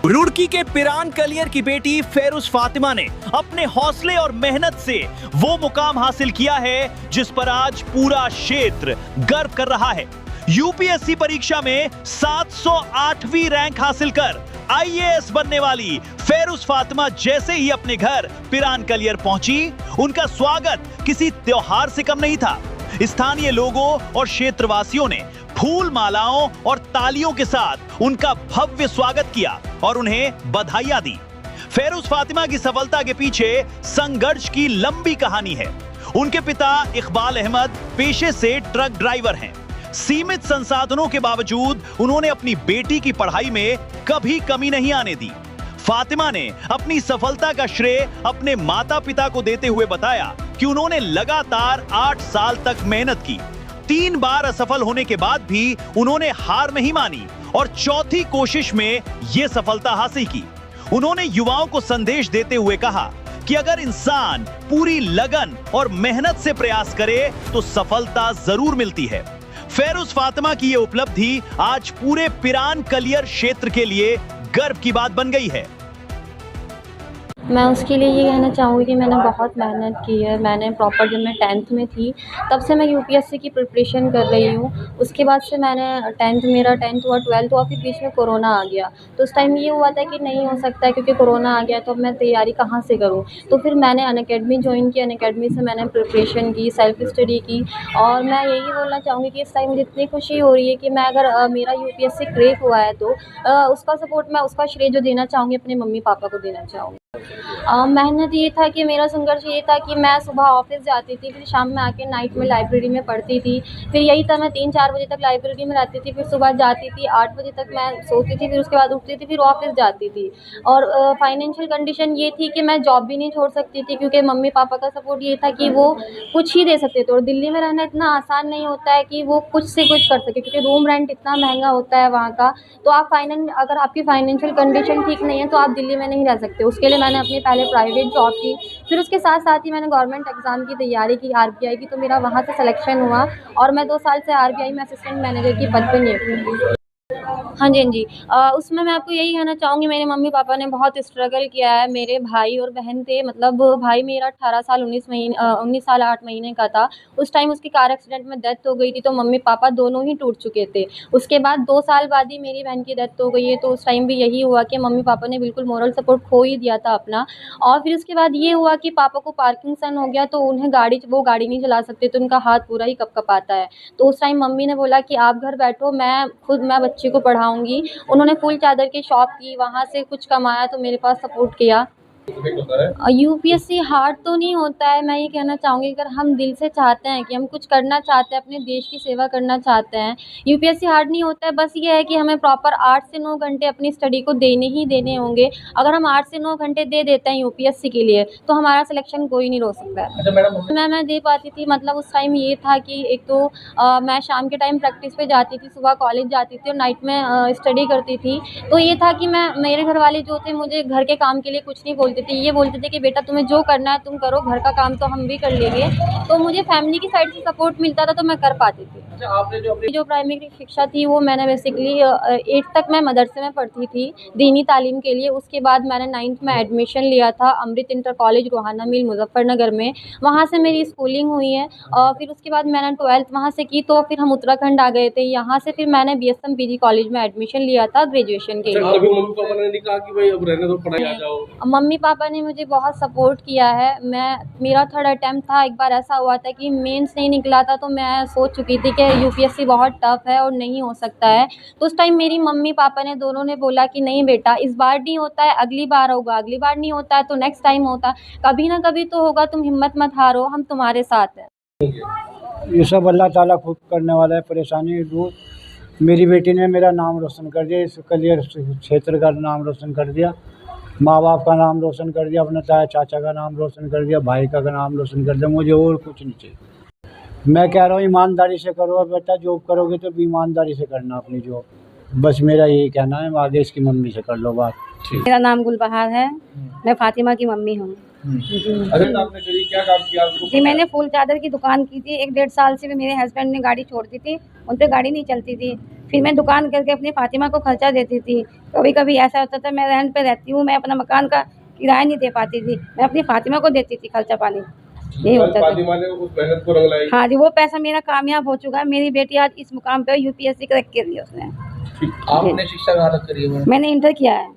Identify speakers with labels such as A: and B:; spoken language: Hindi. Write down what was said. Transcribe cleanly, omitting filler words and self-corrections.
A: रुड़की के पिरान कलियर की बेटी फेरुज फातिमा ने अपने हौसले और मेहनत से वो मुकाम हासिल किया है जिस पर आज पूरा क्षेत्र गर्व कर रहा है। यूपीएससी परीक्षा में 708वीं रैंक हासिल कर आईएएस बनने वाली फेरुज फातिमा जैसे ही अपने घर पिरान कलियर पहुंची, उनका स्वागत किसी त्योहार से कम नहीं था। स्थानीय लोगों और क्षेत्रवासियों ने फूल मालाओं और तालियों के साथ उनका भव्य स्वागत किया और उन्हें बधाइयां दी। फेरुज फातिमा की सफलता के पीछे संघर्ष की लंबी कहानी है। उनके पिता इकबाल अहमद पेशे से ट्रक ड्राइवर हैं। सीमित संसाधनों के बावजूद उन्होंने अपनी बेटी की पढ़ाई में कभी कमी नहीं आने दी। फातिमा ने अपनी सफलता का श्रेय अपने माता पिता को देते हुए बताया कि उन्होंने लगातार 8 साल तक मेहनत की। 3 बार असफल होने के बाद भी उन्होंने हार नहीं मानी और चौथी कोशिश में यह सफलता हासिल की। उन्होंने युवाओं को संदेश देते हुए कहा कि अगर इंसान पूरी लगन और मेहनत से प्रयास करे तो सफलता जरूर मिलती है। फेरुज फातिमा की यह उपलब्धि आज पूरे पिरान कलियर क्षेत्र के लिए गर्व की बात बन गई है।
B: मैं उसके लिए ये कहना चाहूँगी कि मैंने बहुत मेहनत की है। मैंने प्रॉपर जब मैं 10th में थी तब से मैं यूपीएससी की प्रिपरेशन कर रही हूँ। उसके बाद से मैंने मेरा 10th हुआ, 12th हुआ, फिर बीच में कोरोना आ गया। तो उस टाइम ये हुआ था कि नहीं हो सकता है क्योंकि कोरोना आ गया, तो अब मैं तैयारी कहाँ से करूँ। तो फिर मैंने अनअकैडमी ज्वाइन की। अनअकैडमी से मैंने प्रिपरेशन की, सेल्फ स्टडी की। और मैं यही बोलना चाहूँगी कि इस टाइम मुझे इतनी खुशी हो रही है कि मैं अगर मेरा यूपीएससी क्रैक हुआ है तो उसका सपोर्ट मैं उसका श्रेय जो देना चाहूँगी अपने मम्मी पापा को देना चाहूँगी। मेहनत ये था कि मेरा संघर्ष ये था कि मैं सुबह ऑफिस जाती थी, फिर शाम में आके नाइट में लाइब्रेरी में पढ़ती थी। फिर यही था, मैं 3-4 बजे तक लाइब्रेरी में रहती थी, फिर सुबह जाती थी, 8 बजे तक मैं सोती थी, फिर उसके बाद उठती थी, फिर ऑफिस जाती थी। और फाइनेंशियल कंडीशन ये थी कि मैं जॉब भी नहीं छोड़ सकती थी क्योंकि मम्मी पापा का सपोर्ट ये था कि वो कुछ ही दे सकते थे। और दिल्ली में रहना इतना आसान नहीं होता है कि वो कुछ से कुछ कर सके क्योंकि रूम रेंट इतना महंगा होता है वहाँ का। तो आप अगर आपकी फाइनेंशियल कंडीशन ठीक नहीं है तो आप दिल्ली में नहीं रह सकते। उसके लिए मैंने अपनी पहले प्राइवेट जॉब की, फिर उसके साथ साथ ही मैंने गवर्नमेंट एग्ज़ाम की तैयारी की, आरबीआई की। तो मेरा वहाँ से सिलेक्शन हुआ और मैं 2 साल से आरबीआई में असिस्टेंट मैनेजर की पद पर नियुक्त हूँ। हाँ जी, हाँ जी। उसमें मैं आपको यही कहना चाहूँगी, मेरे मम्मी पापा ने बहुत स्ट्रगल किया है। मेरे भाई और बहन थे, मतलब भाई मेरा 18 साल 19 साल 8 महीने का था। उस टाइम उसकी कार एक्सीडेंट में डेथ हो गई थी, तो मम्मी पापा दोनों ही टूट चुके थे। उसके बाद 2 साल बाद ही मेरी बहन की डेथ हो गई है, तो उस टाइम भी यही हुआ कि मम्मी पापा ने बिल्कुल मोरल सपोर्ट खो ही दिया था अपना। और फिर उसके बाद ये हुआ कि पापा को पार्किंसन हो गया, तो उन्हें वो गाड़ी नहीं चला सकते, तो उनका हाथ पूरा ही कँपकपाता है। तो उस टाइम मम्मी ने बोला कि आप घर बैठो, मैं बच्चे को पढ़ाऊँगी। उन्होंने फुल चादर की शॉप की, वहाँ से कुछ कमाया तो मेरे पास सपोर्ट किया। यूपीएससी हार्ड तो नहीं होता है। मैं ये कहना चाहूँगी अगर हम दिल से चाहते हैं कि हम कुछ करना चाहते हैं, अपने देश की सेवा करना चाहते हैं, यूपीएससी हार्ड नहीं होता है। बस ये है कि हमें प्रॉपर 8 से 9 घंटे अपनी स्टडी को देने ही देने होंगे। अगर हम 8 से 9 घंटे दे देते हैं यूपीएससी के लिए तो हमारा सिलेक्शन कोई नहीं रोक सकता है। अच्छा मैडम, मैं दे पाती थी। मतलब उस टाइम ये था कि एक तो मैं शाम के टाइम प्रैक्टिस पे जाती थी, सुबह कॉलेज जाती थी और नाइट में स्टडी करती थी। तो ये था कि मेरे घर वाले जो थे मुझे घर के काम के लिए कुछ नहीं बोलते थे। ये बोलते थे कि बेटा तुम्हें जो करना है तुम करो, घर का काम तो हम भी कर लेंगे। तो मुझे फैमिली की साइड से सपोर्ट मिलता था तो मैं कर पाती थी। अच्छा, आपने जो प्राइमरी शिक्षा थी वो मैंने बेसिकली 8th तक मैं मदरसे में पढ़ती थी दीनी तालीम के लिए। उसके बाद मैंने 9th में एडमिशन लिया था अमृत इंटर कॉलेज रोहाना मिल मुजफ्फरनगर में। वहाँ से मेरी स्कूलिंग हुई है। और फिर उसके बाद मैंने 12th वहाँ से की, तो फिर हम उत्तराखंड आ गए थे। यहाँ से फिर मैंने बीएसएम पीजी कॉलेज में एडमिशन लिया था ग्रेजुएशन के लिए।
C: मम्मी पापा ने नहीं कहा कि भाई अब रहने दो, पढ़ाई आ जाओ?
B: मम्मी पापा ने मुझे बहुत सपोर्ट किया है। मेरा 3rd अटेम्प्ट था। एक बार ऐसा हुआ था कि मेंस नहीं निकला था, तो मैं सोच चुकी थी कि यूपीएससी बहुत टफ है और नहीं हो सकता है। तो उस टाइम मेरी मम्मी पापा ने दोनों ने बोला कि नहीं बेटा, इस बार नहीं होता है अगली बार होगा, अगली बार नहीं होता है तो नेक्स्ट टाइम होता, कभी ना कभी तो होगा, तुम हिम्मत मत हारो, हम तुम्हारे साथ हैं।
D: ये सब अल्लाह ताला खुद करने वाला है। परेशानी दूर, मेरी बेटी ने मेरा नाम रोशन कर दिया, इस कलियर क्षेत्र का नाम रोशन कर दिया, माँ बाप का नाम रोशन कर दिया, अपने ताया चाचा का नाम रोशन कर दिया, भाई का नाम रोशन कर दिया। मुझे और कुछ नहीं चाहिए। मैं कह रहा हूँ ईमानदारी से करो बेटा, जॉब करोगे तो भी ईमानदारी से करना अपनी जॉब। बस मेरा यही कहना है। आगे इसकी मम्मी से कर लो बात।
E: मेरा नाम गुलबहार है, मैं फातिमा की मम्मी हूँ।
C: अगर आपने करी क्या काम किया आपको
E: जी मैंने फूल चादर की दुकान की थी 1-1.5 साल से भी मेरे हस्बैंड ने गाड़ी छोड़ दी थी, उन पे गाड़ी नहीं चलती थी। फिर मैं दुकान करके अपनी फातिमा को खर्चा देती थी। कभी कभी ऐसा होता था मैं रेंट पे रहती हूँ, मैं अपना मकान का किराया नहीं दे पाती थी, मैं अपनी फातिमा को देती थी खर्चा पानी, यही होता था।
C: फातिमा ने उस मेहनत को रंग लाई।
E: हाँ जी, वो पैसा मेरा कामयाब हो चुका है। मेरी बेटी आज इस मुकाम पे यूपीएससी क्रैक कर लिया उसने।
C: आपने शिक्षा कहाँ तक करी है?
E: मैंने इंटर किया है।